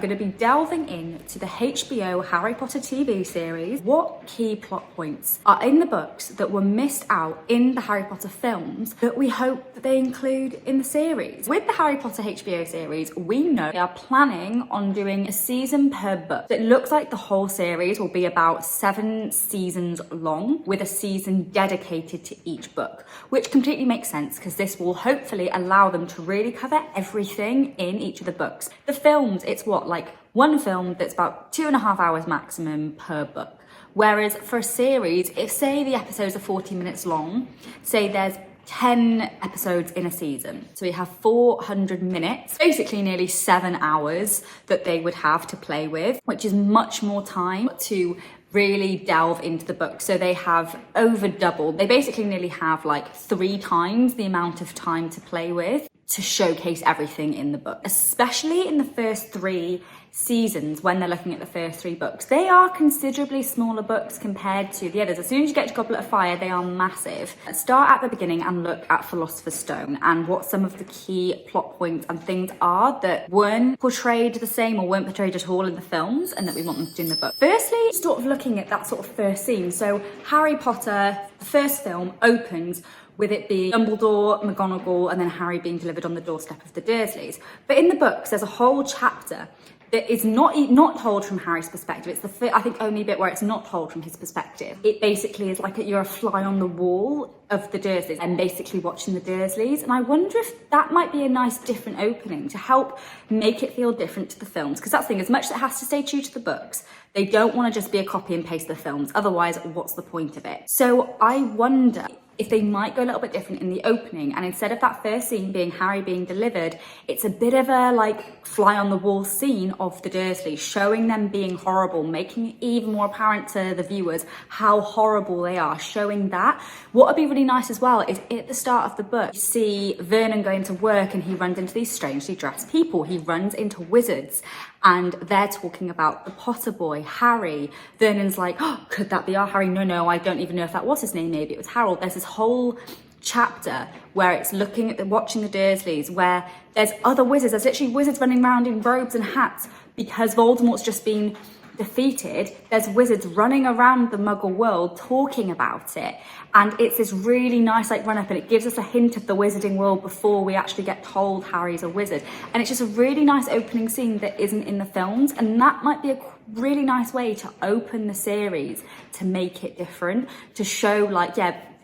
I'm going to be delving into the HBO Harry Potter TV series. What key plot points are in the books that were missed out in the Harry Potter films that we hope that they include in the series? With the Harry Potter HBO series, we know they are planning on doing a season per book. So it looks like the whole series will be about 7 seasons long, with a season dedicated to each book, which completely makes sense because this will hopefully allow them to really cover everything in each of the books. The films, it's like one film that's about 2.5 hours maximum per book. Whereas for a series, if say the episodes are 40 minutes long, say there's 10 episodes in a season. So we have 400 minutes, basically nearly 7 hours that they would have to play with, which is much more time to really delve into the book. So they have over double. They basically nearly have 3 times the amount of time to play with to showcase everything in the book, especially in the first 3 seasons when they're looking at the first 3 books. They are considerably smaller books compared to the others. As soon as you get to Goblet of Fire, they are massive. Start at the beginning and look at Philosopher's Stone and what some of the key plot points and things are that weren't portrayed the same or weren't portrayed at all in the films and that we want them to do in the book. Firstly, sort of looking at that sort of first scene. So Harry Potter, the first film, opens with it being Dumbledore, McGonagall, and then Harry being delivered on the doorstep of the Dursleys. But in the books, there's a whole chapter that is not told from Harry's perspective. It's the I think only bit where it's not told from his perspective. It basically is like you're a fly on the wall of the Dursleys and basically watching the Dursleys. And I wonder if that might be a nice different opening to help make it feel different to the films. Because that's the thing, as much as it has to stay true to the books, they don't want to just be a copy and paste of the films. Otherwise, what's the point of it? So I wonder if they might go a little bit different in the opening, and instead of that first scene being Harry being delivered, it's a bit of a fly on the wall scene of the Dursleys, showing them being horrible, making it even more apparent to the viewers how horrible they are, showing that. What would be really nice as well is at the start of the book, you see Vernon going to work and he runs into these strangely dressed people. He runs into wizards and they're talking about the Potter boy, Harry. Vernon's like, oh, could that be our Harry? No, I don't even know if that was his name. Maybe it was Harold. There's this whole chapter where it's looking at watching the Dursleys, where there's other wizards. There's literally wizards running around in robes and hats because Voldemort's just been defeated. There's wizards running around the Muggle world talking about it, and it's this really nice run up, and it gives us a hint of the wizarding world before we actually get told Harry's a wizard. And it's just a really nice opening scene that isn't in the films, and that might be a really nice way to open the series, to make it different, to show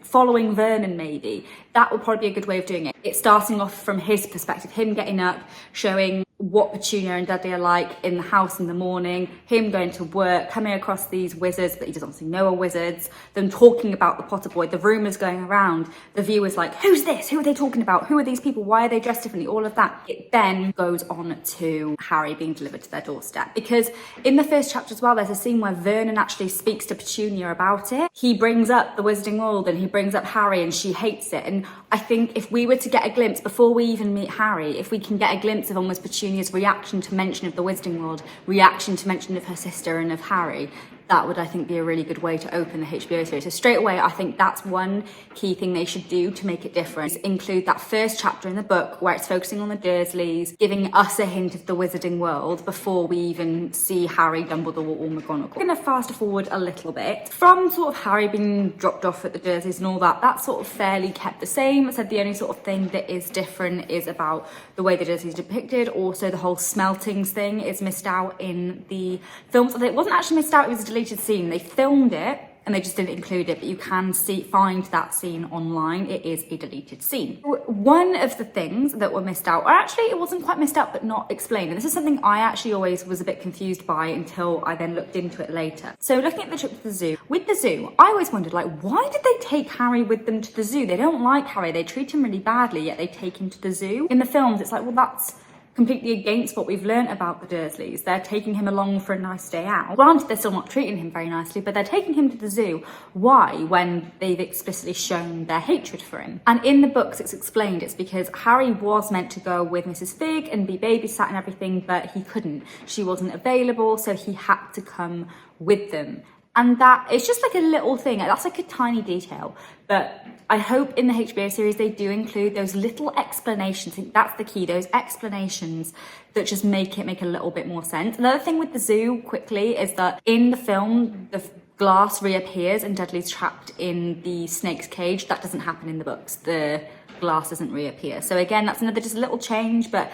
following Vernon maybe. That would probably be a good way of doing it. It's starting off from his perspective, him getting up, showing what Petunia and Dudley are like in the house in the morning, him going to work, coming across these wizards that he doesn't obviously know are wizards, them talking about the Potter boy, the rumours going around, the viewers who's this? Who are they talking about? Who are these people? Why are they dressed differently? All of that. It then goes on to Harry being delivered to their doorstep, because in the first chapter as well, there's a scene where Vernon actually speaks to Petunia about it. He brings up the wizarding world and he brings up Harry, and she hates it. And I think if we were to get a glimpse, before we even meet Harry, if we can get a glimpse of almost Petunia's reaction to mention of the Wizarding World, reaction to mention of her sister and of Harry, that would, I think, be a really good way to open the HBO series. So straight away, I think that's one key thing they should do to make it different. Include that first chapter in the book where it's focusing on the Dursleys, giving us a hint of the Wizarding World before we even see Harry, Dumbledore or McGonagall. I'm going to fast forward a little bit. From sort of Harry being dropped off at the Dursleys and all that, that's sort of fairly kept the same. I said the only sort of thing that is different is about the way the Dursleys are depicted. Also, the whole smeltings thing is missed out in the films. It wasn't actually missed out, it was a deleted scene. They filmed it and they just didn't include it, but you can find that scene online. It is a deleted scene. One of the things that were missed out, or actually it wasn't quite missed out but not explained, and this is something I actually always was a bit confused by until I then looked into it later. So looking at the trip to the zoo, with the zoo, I always wondered why did they take Harry with them to the zoo? They don't like Harry, they treat him really badly, yet they take him to the zoo. In the films it's well, that's completely against what we've learnt about the Dursleys. They're taking him along for a nice day out. Granted, they're still not treating him very nicely, but they're taking him to the zoo. Why? When they've explicitly shown their hatred for him. And in the books, it's explained it's because Harry was meant to go with Mrs. Fig and be babysat and everything, but he couldn't. She wasn't available, so he had to come with them. And that, it's just like a little thing. That's like a tiny detail. But I hope in the HBO series they do include those little explanations. I think that's the key, those explanations that just make it make a little bit more sense. Another thing with the zoo, quickly, is that in the film, the glass reappears and Dudley's trapped in the snake's cage. That doesn't happen in the books. The glass doesn't reappear. So again, that's another just little change, but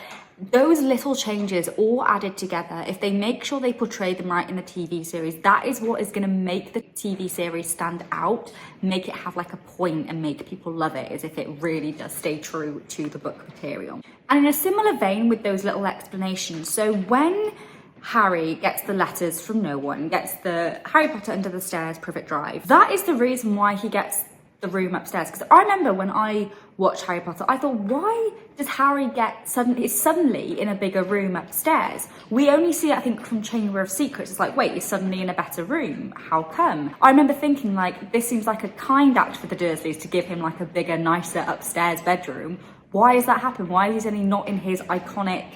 those little changes all added together, if they make sure they portray them right in the TV series, that is what is going to make the TV series stand out, make it have like a point and make people love it, as if it really does stay true to the book material. And in a similar vein with those little explanations, so when Harry gets the letters from no one, gets the Harry Potter Under the Stairs Privet Drive, that is the reason why he gets the room upstairs. Because I remember when I watched Harry Potter, I thought, why does Harry get suddenly in a bigger room upstairs? We only see it, I think, from Chamber of Secrets. It's like, wait, he's suddenly in a better room. How come? I remember thinking, like, this seems like a kind act for the Dursleys to give him like a bigger, nicer upstairs bedroom. Why has that happened? Why is he suddenly not in his iconic,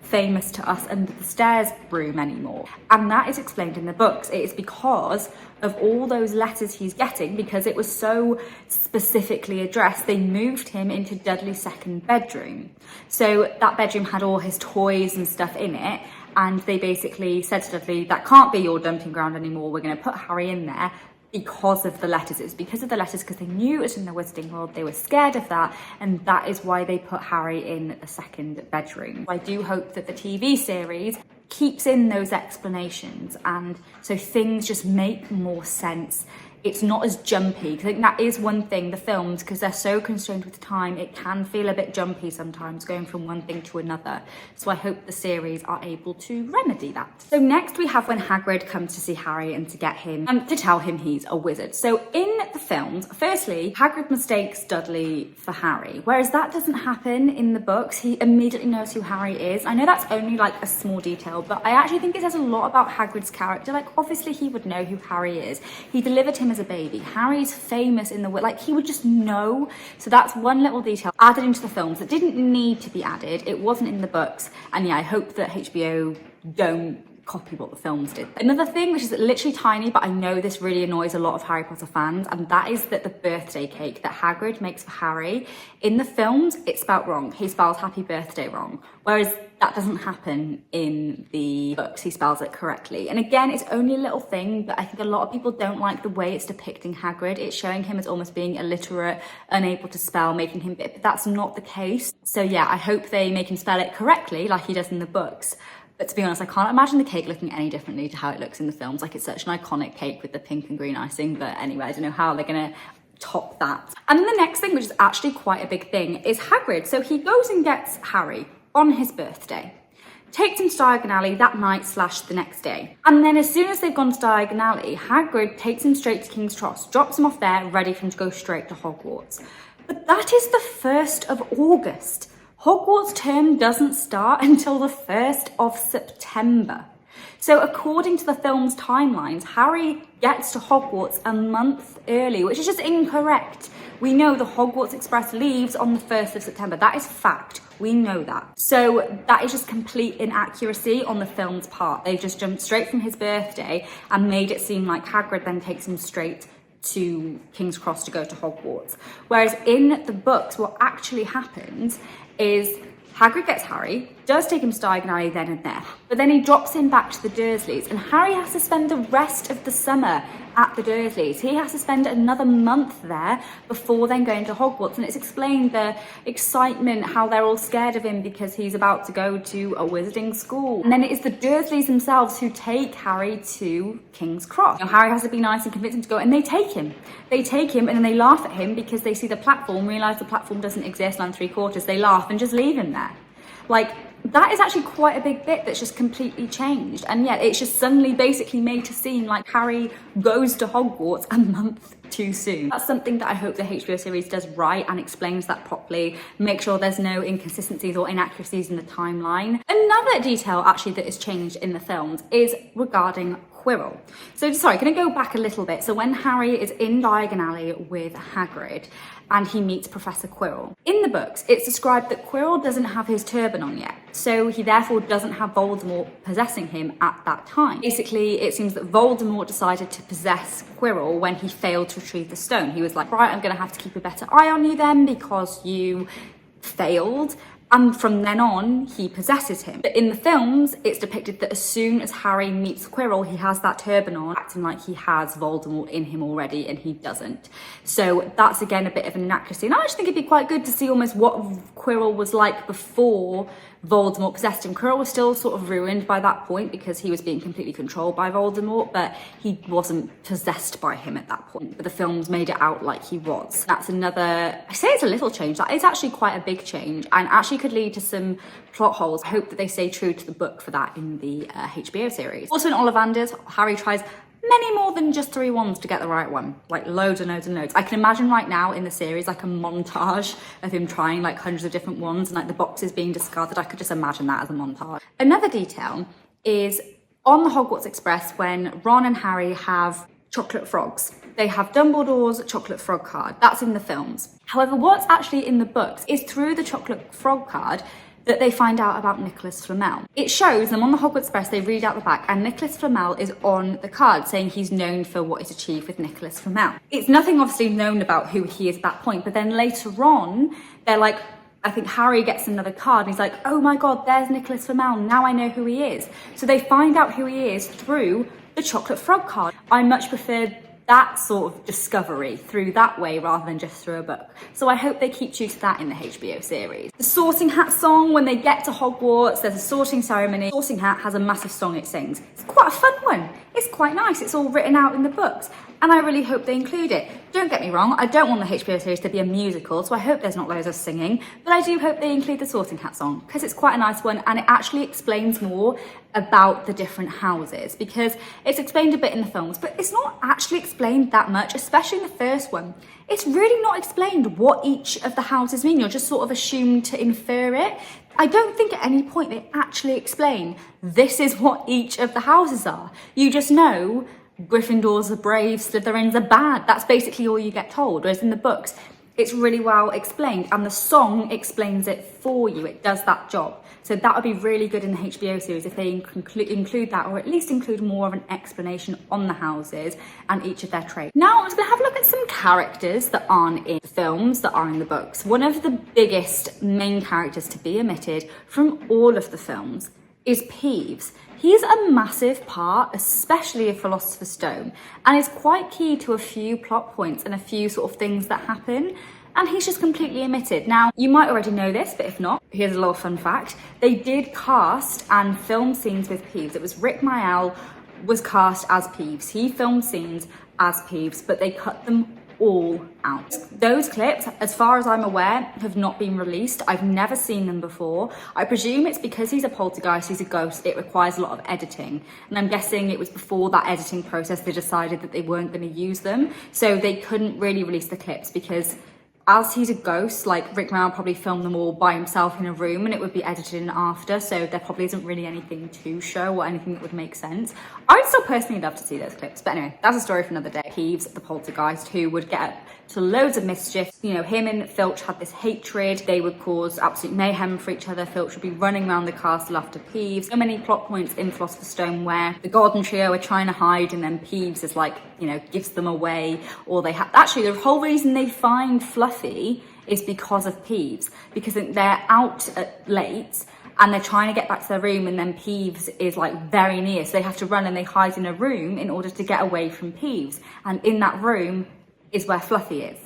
famous to us Under the Stairs room anymore? And that is explained in the books. It is because of all those letters he's getting, because it was so specifically addressed, they moved him into Dudley's second bedroom. So that bedroom had all his toys and stuff in it, and they basically said to Dudley, that can't be your dumping ground anymore, we're going to put Harry in there. Because of the letters. It's because of the letters, because they knew it was in the Wizarding World, they were scared of that, and that is why they put Harry in the second bedroom. I do hope that the TV series keeps in those explanations, and so things just make more sense. It's not as jumpy, because I think that is one thing, the films, because they're so constrained with time, it can feel a bit jumpy sometimes, going from one thing to another. So I hope the series are able to remedy that. So next we have when Hagrid comes to see Harry and to get him, and to tell him he's a wizard. So in the films, firstly, Hagrid mistakes Dudley for Harry, whereas that doesn't happen in the books. He immediately knows who Harry is. I know that's only like a small detail, but I actually think it says a lot about Hagrid's character. Like, obviously he would know who Harry is. He delivered him as a baby. Harry's famous in the world, like he would just know. So that's one little detail added into the films that didn't need to be added. It wasn't in the books, and yeah, I hope that HBO don't copy what the films did. Another thing, which is literally tiny, but I know this really annoys a lot of Harry Potter fans, and that is that the birthday cake that Hagrid makes for Harry, in the films, it's spelled wrong. He spells happy birthday wrong, whereas that doesn't happen in the books. He spells it correctly. And again, it's only a little thing, but I think a lot of people don't like the way it's depicting Hagrid. It's showing him as almost being illiterate, unable to spell, making him but that's not the case. So yeah, I hope they make him spell it correctly like he does in the books. But to be honest, I can't imagine the cake looking any differently to how it looks in the films. Like, it's such an iconic cake with the pink and green icing. But anyway, I don't know how they're gonna top that. And then the next thing, which is actually quite a big thing, is Hagrid. So he goes and gets Harry on his birthday, takes him to Diagon Alley that night / the next day. And then as soon as they've gone to Diagon Alley, Hagrid takes him straight to King's Cross, drops him off there, ready for him to go straight to Hogwarts. But that is the 1st of August. Hogwarts term doesn't start until the 1st of September. So according to the film's timelines, Harry gets to Hogwarts a month early, which is just incorrect. We know the Hogwarts Express leaves on the 1st of September. That is fact. We know that. So that is just complete inaccuracy on the film's part. They just jumped straight from his birthday and made it seem like Hagrid then takes him straight to King's Cross to go to Hogwarts. Whereas in the books, what actually happens is Hagrid gets Harry, does take him to Diagon Alley then and there, but then he drops him back to the Dursleys, and Harry has to spend the rest of the summer at the Dursleys. He has to spend another month there before then going to Hogwarts, and it's explained the excitement, how they're all scared of him because he's about to go to a wizarding school. And then it is the Dursleys themselves who take Harry to King's Cross. Harry has to be nice and convince him to go, and they take him. They take him, and then they laugh at him because they see the platform, realise the platform doesn't exist, and 3/4, they laugh and just leave him there. Like, that is actually quite a big bit that's just completely changed. And yet it's just suddenly basically made to seem like Harry goes to Hogwarts a month too soon. That's something that I hope the HBO series does right and explains that properly, make sure there's no inconsistencies or inaccuracies in the timeline. Another detail actually that is changed in the films is regarding Quirrell. So sorry, can I go back a little bit? So when Harry is in Diagon Alley with Hagrid and he meets Professor Quirrell, in the books it's described that Quirrell doesn't have his turban on yet, so he therefore doesn't have Voldemort possessing him at that time. Basically, it seems that Voldemort decided to possess Quirrell when he failed to retrieve the stone. He was like, right, I'm going to have to keep a better eye on you then because you failed. And from then on, he possesses him. But in the films, it's depicted that as soon as Harry meets Quirrell, he has that turban on, acting like he has Voldemort in him already, and he doesn't. So that's, again, a bit of an inaccuracy. And I actually think it'd be quite good to see almost what Quirrell was like before Voldemort possessed him. Quirrell was still sort of ruined by that point because he was being completely controlled by Voldemort, but he wasn't possessed by him at that point. But the films made it out like he was. That's another, I say it's a little change, that is actually quite a big change and actually could lead to some plot holes. I hope that they stay true to the book for that in the HBO series. Also in Ollivanders, Harry tries many more than just 3 wands to get the right one, like loads and loads and loads. I can imagine right now in the series like a montage of him trying like hundreds of different wands and like the boxes being discarded. I could just imagine that as a montage. Another detail is on the Hogwarts Express when Ron and Harry have chocolate frogs. They have Dumbledore's chocolate frog card. That's in the films. However, what's actually in the books is through the chocolate frog card that they find out about Nicholas Flamel. It shows them on the Hogwarts Express, they read out the back, and Nicholas Flamel is on the card saying he's known for what is achieved with Nicholas Flamel. It's nothing obviously known about who he is at that point, but then later on, they're like, I think Harry gets another card and he's like, oh my God, there's Nicholas Flamel, now I know who he is. So they find out who he is through the chocolate frog card. I much prefer that sort of discovery through that way rather than just through a book. So I hope they keep true to that in the HBO series. The Sorting Hat song, when they get to Hogwarts, there's a sorting ceremony. Sorting Hat has a massive song it sings. It's quite a fun one. It's quite nice. It's all written out in the books. And I really hope they include it. Don't get me wrong, I don't want the HBO series to be a musical, so I hope there's not loads of singing, but I do hope they include the Sorting Hat song, because it's quite a nice one, and it actually explains more about the different houses, because it's explained a bit in the films, but it's not actually explained that much, especially in the first one. It's really not explained what each of the houses mean. You're just sort of assumed to infer it. I don't think at any point they actually explain this is what each of the houses are. You just know Gryffindors are brave, Slytherins are bad. That's basically all you get told. Whereas in the books, it's really well explained, and the song explains it for you. It does that job. So that would be really good in the HBO series if they include that, or at least include more of an explanation on the houses and each of their traits. Now I'm just gonna have a look at some characters that aren't in the films that are in the books. One of the biggest main characters to be omitted from all of the films is Peeves. He's a massive part, especially of Philosopher's Stone, and is quite key to a few plot points and a few sort of things that happen, and he's just completely omitted. Now, you might already know this, but if not, here's a little fun fact. They did cast and film scenes with Peeves. It was Rick Mayall was cast as Peeves. He filmed scenes as Peeves, but they cut them all out. Those clips, as far as I'm aware, have not been released. I've never seen them before. I presume it's because he's a poltergeist, he's a ghost, it requires a lot of editing. And I'm guessing it was before that editing process they decided that they weren't going to use them. So they couldn't really release the clips because as he's a ghost, like Rick Mayall probably filmed them all by himself in a room and it would be edited in after, so there probably isn't really anything to show or anything that would make sense. I'd still personally love to see those clips, but anyway, that's a story for another day. Peeves, the poltergeist, who would get to loads of mischief. You know, him and Filch had this hatred. They would cause absolute mayhem for each other. Filch would be running around the castle after Peeves. So many plot points in Philosopher's Stone where the Golden Trio are trying to hide and then Peeves is like, you know, gives them away, or they have, actually the whole reason they find Fluffy is because of Peeves, because they're out late and they're trying to get back to their room and then Peeves is like very near, so they have to run and they hide in a room in order to get away from Peeves, and in that room is where Fluffy is.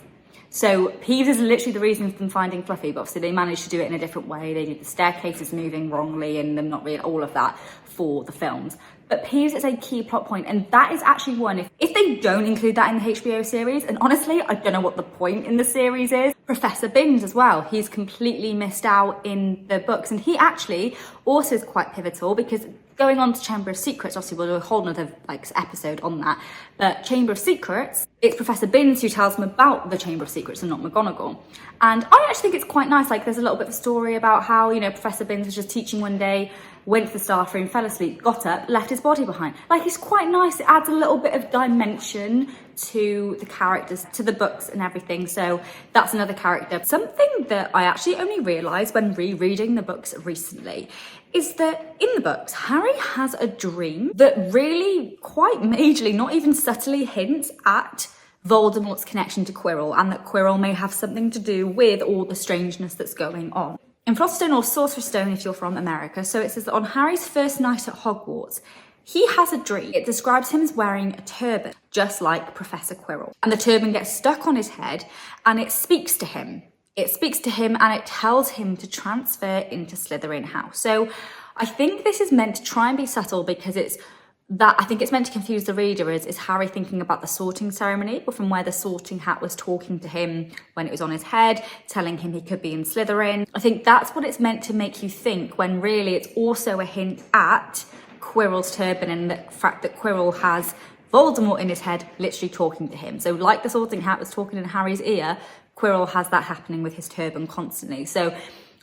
So Peeves is literally the reason for them finding Fluffy, but obviously they managed to do it in a different way. They did the staircases moving wrongly and them not really all of that for the films. But Peeves is a key plot point, and that is actually one, if they don't include that in the HBO series, and honestly, I don't know what the point in the series is. Professor Binns as well, he's completely missed out in the books, and he actually also is quite pivotal because Going on to Chamber of Secrets, obviously we'll do a whole nother episode on that, but Chamber of Secrets, it's Professor Binns who tells them about the Chamber of Secrets and not McGonagall. And I actually think it's quite nice, there's a little bit of a story about how, Professor Binns was just teaching one day, went to the staff room, fell asleep, got up, left his body behind. It's quite nice, it adds a little bit of dimension to the characters, to the books and everything, so that's another character. Something that I actually only realised when rereading the books recently is that in the books, Harry has a dream that really quite majorly, not even subtly, hints at Voldemort's connection to Quirrell, and that Quirrell may have something to do with all the strangeness that's going on. In Philosopher or Sorcerer's Stone, if you're from America, so it says that on Harry's first night at Hogwarts, he has a dream. It describes him as wearing a turban, just like Professor Quirrell. And the turban gets stuck on his head, and it speaks to him. It speaks to him and it tells him to transfer into Slytherin House. So I think this is meant to try and be subtle, because I think it's meant to confuse the reader. Is Harry thinking about the sorting ceremony, but from where the sorting hat was talking to him when it was on his head, telling him he could be in Slytherin. I think that's what it's meant to make you think, when really it's also a hint at Quirrell's turban and the fact that Quirrell has Voldemort in his head literally talking to him. So like the sorting hat was talking in Harry's ear, Quirrell has that happening with his turban constantly. So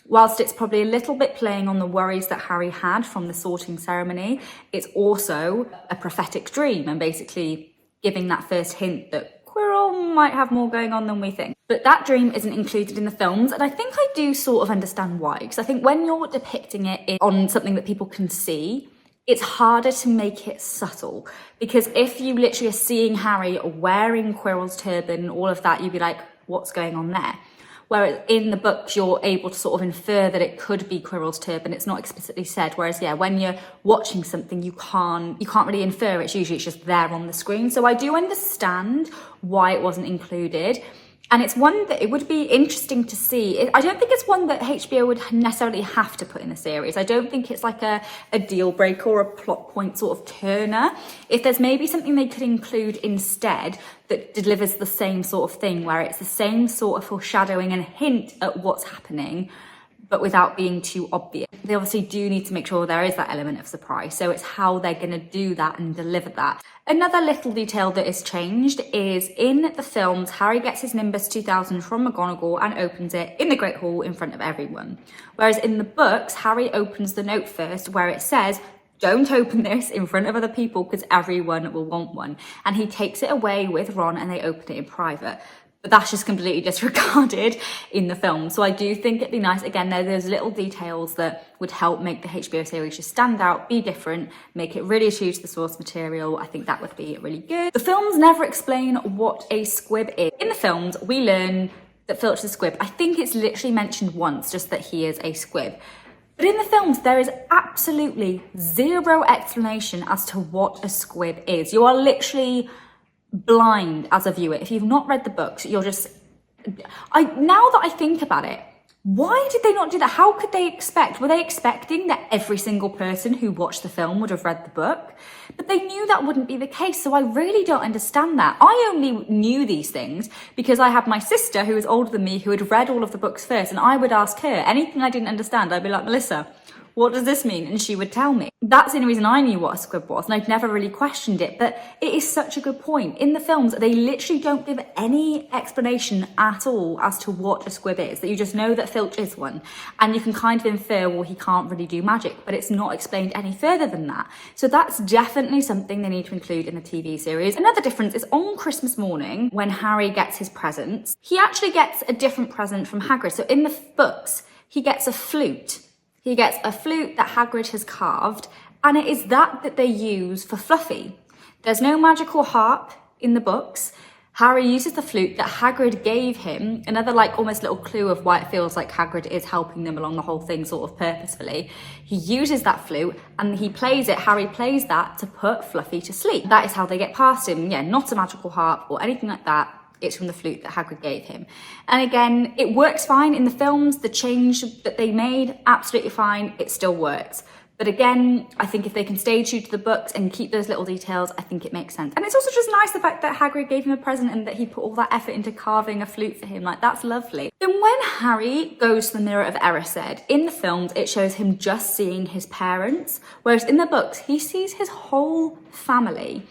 whilst it's probably a little bit playing on the worries that Harry had from the sorting ceremony, it's also a prophetic dream and basically giving that first hint that Quirrell might have more going on than we think. But that dream isn't included in the films, and I think I do sort of understand why. Because I think when you're depicting it on something that people can see, it's harder to make it subtle. Because if you literally are seeing Harry wearing Quirrell's turban, all of that, you'd be like, what's going on there? Whereas in the books, you're able to sort of infer that it could be Quirrell's turban. It's not explicitly said. Whereas, yeah, when you're watching something, you can't really infer it. Usually it's just there on the screen. So I do understand why it wasn't included. And it's one that it would be interesting to see. I don't think it's one that HBO would necessarily have to put in the series. I don't think it's like a deal breaker or a plot point sort of turner. If there's maybe something they could include instead that delivers the same sort of thing, where it's the same sort of foreshadowing and hint at what's happening, but without being too obvious. They obviously do need to make sure there is that element of surprise. So it's how they're going to do that and deliver that. Another little detail that is changed is in the films, Harry gets his Nimbus 2000 from McGonagall and opens it in the Great Hall in front of everyone. Whereas in the books, Harry opens the note first, where it says, don't open this in front of other people because everyone will want one. And he takes it away with Ron and they open it in private. But that's just completely disregarded in the film. So I do think it'd be nice, again, there's little details that would help make the HBO series just stand out, be different, make it really true to the source material. I think that would be really good. The films never explain what a squib is. In the films, we learn that Filch is a squib. I think it's literally mentioned once, just that he is a squib. But in the films, there is absolutely zero explanation as to what a squib is. You are literally blind as a viewer. If you've not read the books, you're just... now that I think about it, why did they not do that? How could they expect? Were they expecting that every single person who watched the film would have read the book? But they knew that wouldn't be the case, so I really don't understand that. I only knew these things because I had my sister who was older than me who had read all of the books first, and I would ask her anything I didn't understand. I'd be like, Melissa, what does this mean? And she would tell me. That's the only reason I knew what a squib was, and I'd never really questioned it. But it is such a good point. In the films, they literally don't give any explanation at all as to what a squib is. That you just know that Filch is one. And you can kind of infer, well, he can't really do magic, but it's not explained any further than that. So that's definitely something they need to include in the TV series. Another difference is on Christmas morning, when Harry gets his presents, he actually gets a different present from Hagrid. So in the books, he gets a flute. He gets a flute that Hagrid has carved, and it is that they use for Fluffy. There's no magical harp in the books. Harry uses the flute that Hagrid gave him, another almost little clue of why it feels like Hagrid is helping them along the whole thing sort of purposefully. He uses that flute and he plays it, Harry plays that to put Fluffy to sleep. That is how they get past him. Yeah, not a magical harp or anything like that. It's from the flute that Hagrid gave him. And again, it works fine in the films. The change that they made, absolutely fine. It still works. But again, I think if they can stay true to the books and keep those little details, I think it makes sense. And it's also just nice the fact that Hagrid gave him a present and that he put all that effort into carving a flute for him. Like, that's lovely. Then when Harry goes to the Mirror of Erised, in the films, it shows him just seeing his parents, whereas in the books, he sees his whole family.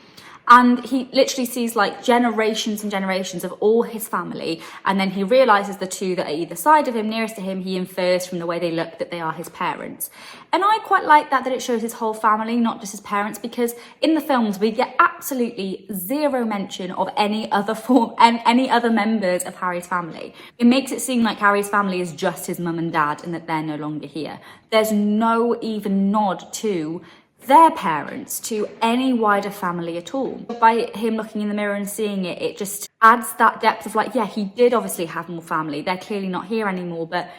And he literally sees like generations and generations of all his family. And then he realizes the two that are either side of him, nearest to him, he infers from the way they look that they are his parents. And I quite like that it shows his whole family, not just his parents, because in the films, we get absolutely zero mention of any other members of Harry's family. It makes it seem like Harry's family is just his mum and dad and that they're no longer here. There's no even nod to their parents, to any wider family at all. By him looking in the mirror and seeing it, it just adds that depth of like, yeah, he did obviously have more family. They're clearly not here anymore, but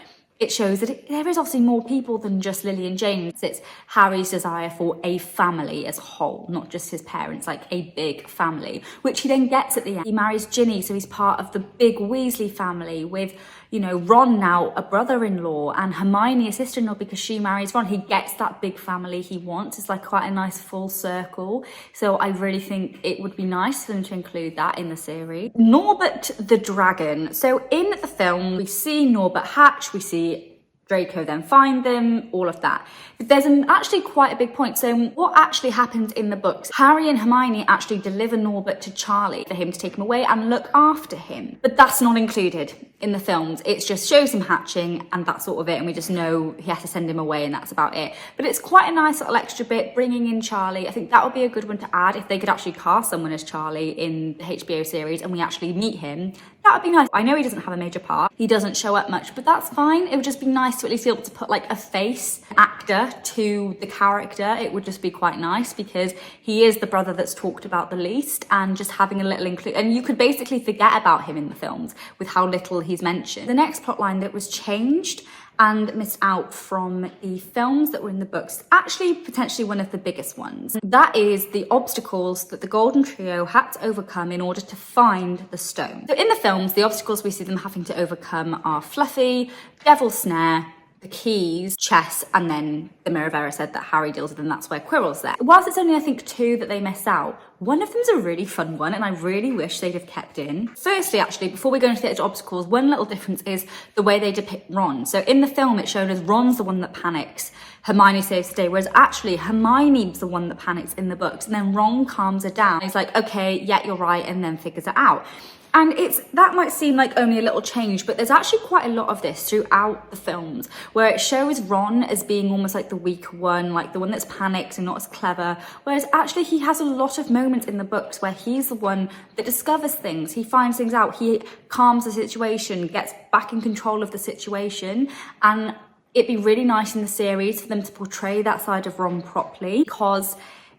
it shows that there is obviously more people than just Lily and James. It's Harry's desire for a family as a whole, not just his parents, like a big family, which he then gets at the end. He marries Ginny, so he's part of the big Weasley family with, you know, Ron now a brother-in-law and Hermione a sister-in-law because she marries Ron. He gets that big family he wants. It's like quite a nice full circle. So I really think it would be nice for them to include that in the series. Norbert the Dragon. So in the film, we see Norbert hatch, we see Draco then find them, all of that. But there's actually quite a big point. So what actually happens in the books, Harry and Hermione actually deliver Norbert to Charlie for him to take him away and look after him. But that's not included in the films. It just shows him hatching and that sort of it. And we just know he has to send him away and that's about it. But it's quite a nice little extra bit, bringing in Charlie. I think that would be a good one to add if they could actually cast someone as Charlie in the HBO series and we actually meet him. That would be nice. I know he doesn't have a major part. He doesn't show up much, but that's fine. It would just be nice to at least be able to put like a face, actor to the character. It would just be quite nice because he is the brother that's talked about the least, and just having a little include, and you could basically forget about him in the films with how little he's mentioned. The next plotline that was changed and missed out from the films that were in the books, actually potentially one of the biggest ones. That is the obstacles that the Golden Trio had to overcome in order to find the stone. So in the films, the obstacles we see them having to overcome are Fluffy, Devil's Snare, the keys, chess, and then the Mirror of Erised that Harry deals with, and that's where Quirrell's there. Whilst it's only, I think, 2 that they miss out, one of them's a really fun one, and I really wish they'd have kept in. Firstly, actually, before we go into the edge obstacles, one little difference is the way they depict Ron. So in the film, it's shown as Ron's the one that panics, Hermione saves the day, whereas actually Hermione's the one that panics in the books, and then Ron calms her down. He's like, okay, yeah, you're right, and then figures it out. And that might seem like only a little change, but there's actually quite a lot of this throughout the films, where it shows Ron as being almost like the weaker one, like the one that's panicked and not as clever, whereas actually he has a lot of moments in the books where he's the one that discovers things, he finds things out, he calms the situation, gets back in control of the situation, and it'd be really nice in the series for them to portray that side of Ron properly, because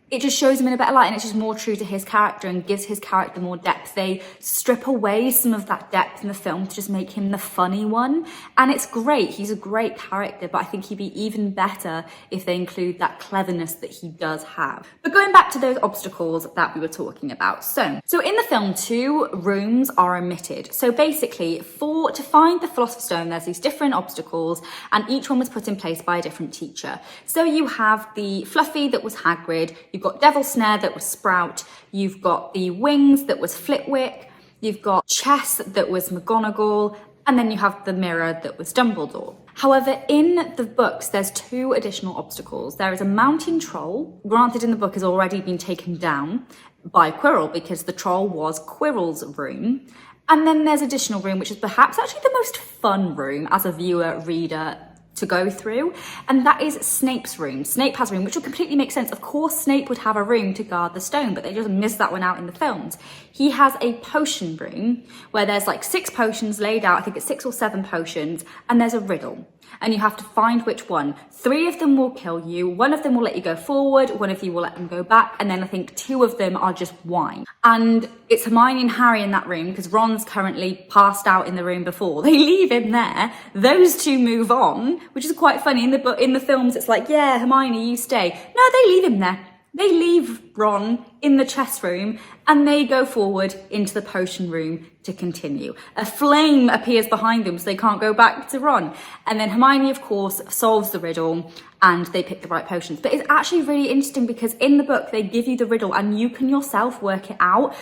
it just shows him in a better light and it's just more true to his character and gives his character more depth. They strip away some of that depth in the film to just make him the funny one. And it's great. He's a great character, but I think he'd be even better if they include that cleverness that he does have. But going back to those obstacles that we were talking about. So in the film, 2 rooms are omitted. So basically, to find the Philosopher's Stone, there's these different obstacles and each one was put in place by a different teacher. So you have the Fluffy that was Hagrid, you've got Devil's Snare that was Sprout, you've got the Wings that was Flitwick, you've got Chess that was McGonagall, and then you have the Mirror that was Dumbledore. However, in the books, there's 2 additional obstacles. There is a mountain troll, granted in the book has already been taken down by Quirrell because the troll was Quirrell's room. And then there's additional room, which is perhaps actually the most fun room as a viewer, reader, to go through, and that is Snape's room. Snape has a room, which will completely make sense. Of course, Snape would have a room to guard the stone, but they just missed that one out in the films. He has a potion room where there's like 6 potions laid out. I think it's 6 or 7 potions, and there's a riddle. And you have to find which one. 3 of them will kill you, 1 of them will let you go forward, 1 of you will let them go back, and then I think 2 of them are just wine. And it's Hermione and Harry in that room because Ron's currently passed out in the room before. They leave him there, those 2 move on, which is quite funny. In the films, it's like, yeah, Hermione, you stay. No, they leave him there. They leave Ron in the chess room and they go forward into the potion room to continue. A flame appears behind them so they can't go back to Ron. And then Hermione, of course, solves the riddle and they pick the right potions. But it's actually really interesting because in the book, they give you the riddle and you can yourself work it out.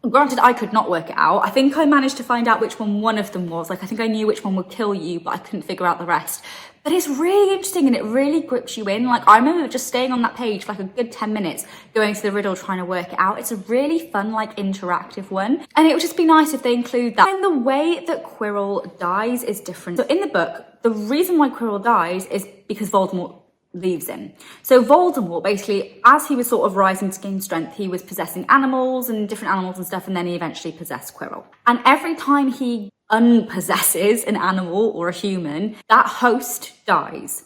Granted, I could not work it out. I think I managed to find out which one of them was. Like, I think I knew which one would kill you, but I couldn't figure out the rest. But it's really interesting and it really grips you in. Like, I remember just staying on that page for like a good 10 minutes, going to the riddle, trying to work it out. It's a really fun, like, interactive one. And it would just be nice if they include that. And the way that Quirrell dies is different. So in the book, the reason why Quirrell dies is because Voldemort leaves him. So Voldemort, basically, as he was sort of rising to gain strength, he was possessing animals and different animals and stuff, and then he eventually possessed Quirrell. And every time he unpossesses an animal or a human, that host dies.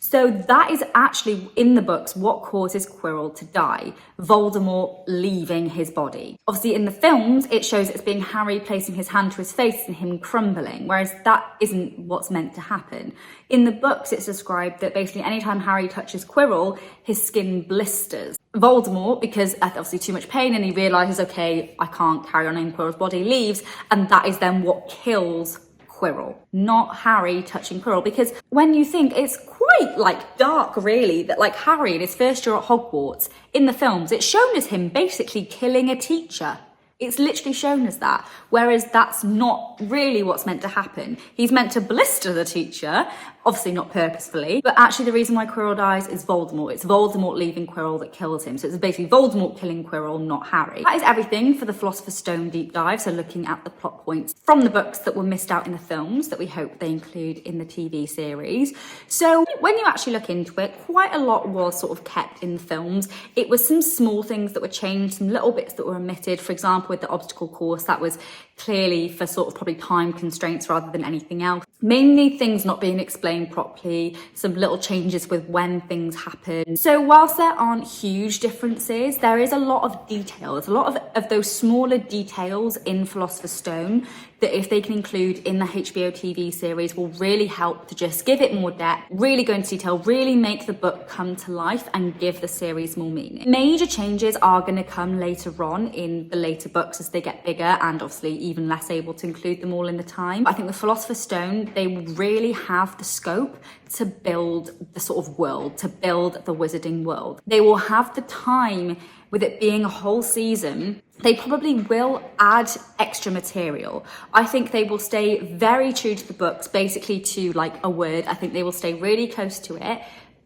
So that is actually, in the books, what causes Quirrell to die. Voldemort leaving his body. Obviously, in the films, it shows it's being Harry placing his hand to his face and him crumbling, whereas that isn't what's meant to happen. In the books, it's described that basically anytime Harry touches Quirrell, his skin blisters. Voldemort, because obviously too much pain and he realises, okay, I can't carry on in Quirrell's body, leaves, and that is then what kills Quirrell, not Harry touching Quirrell. Because when you think, it's quite like dark really, that like Harry in his first year at Hogwarts, in the films, it's shown as him basically killing a teacher. It's literally shown as that, whereas that's not really what's meant to happen. He's meant to blister the teacher, obviously not purposefully, but actually the reason why Quirrell dies is Voldemort. It's Voldemort leaving Quirrell that kills him. So it's basically Voldemort killing Quirrell, not Harry. That is everything for the Philosopher's Stone deep dive. So looking at the plot points from the books that were missed out in the films that we hope they include in the TV series. So when you actually look into it, quite a lot was sort of kept in the films. It was some small things that were changed, some little bits that were omitted. For example, with the obstacle course, that was clearly for sort of probably time constraints rather than anything else. Mainly things not being explained properly, some little changes with when things happen. So whilst there aren't huge differences, there is a lot of detail. There's a lot of those smaller details in Philosopher's Stone that if they can include in the HBO TV series will really help to just give it more depth, really go into detail, really make the book come to life and give the series more meaning. Major changes are going to come later on in the later books as they get bigger and obviously even less able to include them all in the time. I think with Philosopher's Stone, they will really have the scope to build the sort of world, to build the wizarding world. They will have the time, with it being a whole season, they probably will add extra material. I think they will stay very true to the books, basically to like a word. I think they will stay really close to it,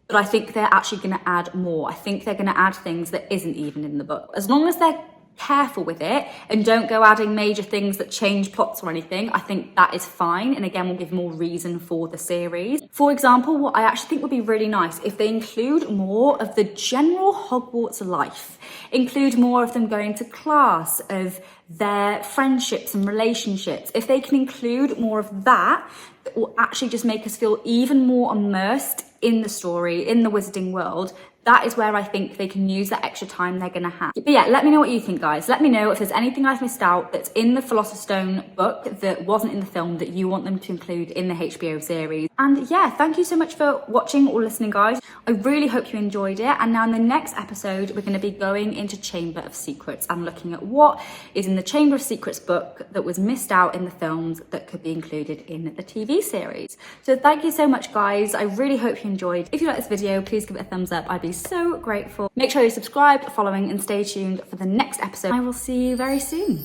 but I think they're actually going to add more. I think they're going to add things that isn't even in the book. As long as they're careful with it and don't go adding major things that change plots or anything, I think that is fine, and again will give more reason for the series. For example, what I actually think would be really nice if they include more of the general Hogwarts life, include more of them going to class, of their friendships and relationships. If they can include more of that, that will actually just make us feel even more immersed in the story, in the wizarding world. That is where I think they can use that extra time they're going to have. But yeah, let me know what you think, guys. Let me know if there's anything I've missed out that's in the Philosopher's Stone book that wasn't in the film that you want them to include in the HBO series. And yeah, thank you so much for watching or listening, guys. I really hope you enjoyed it. And now in the next episode, we're going to be going into Chamber of Secrets and looking at what is in the Chamber of Secrets book that was missed out in the films that could be included in the TV series. So thank you so much, guys. I really hope you enjoyed. If you like this video, please give it a thumbs up. I'd be so grateful. Make sure you subscribe, following, and stay tuned for the next episode. I will see you very soon.